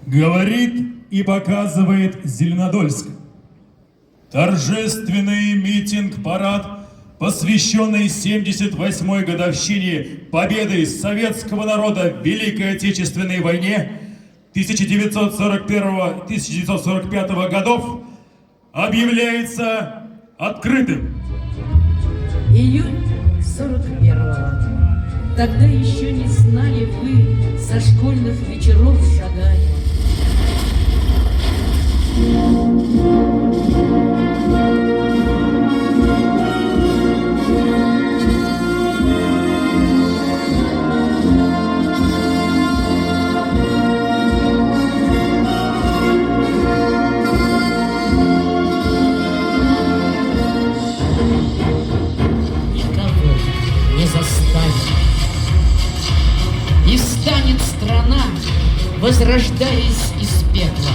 Говорит и показывает Зеленодольск. Торжественный митинг-парад, посвященный 78-й годовщине победы советского народа в Великой Отечественной войне 1941-1945 годов, объявляется открытым. Июнь 41-го. Тогда еще не знали вы со школьных вечеров шагая. Никого не заставит. И встанет страна, возрождаясь из пепла,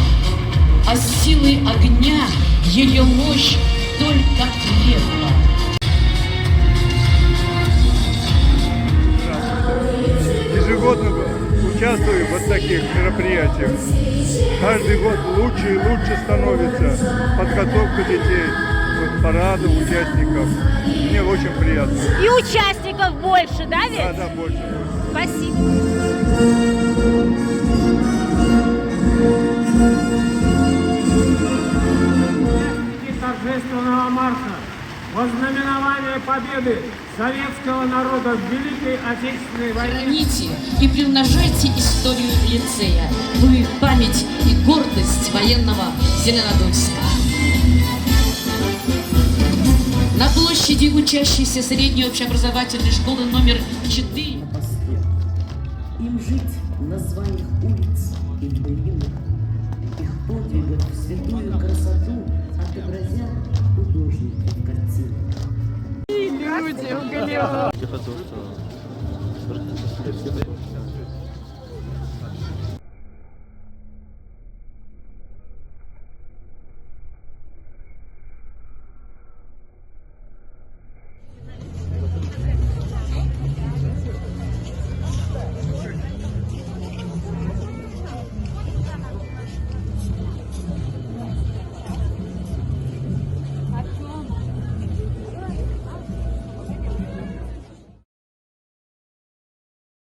а силой огня ее мощь только крепла. Ежегодно участвую в вот таких мероприятиях. Каждый год лучше и лучше становится подготовка детей к параду, участников. Мне очень приятно. И участников больше, да, ведь? Да, больше. Спасибо. Торжественного марша во знаменование победы советского народа в Великой Отечественной войне. Храните и приумножайте историю лицея. Вы память и гордость военного Зеленодольска. На площади учащейся средней общеобразовательной школы номер 4. На посту. Им жить в названиях улиц и в былинах. Их подвигов в святую красоту отобразят художники в картинах. Люди, уголек. Я хотел, что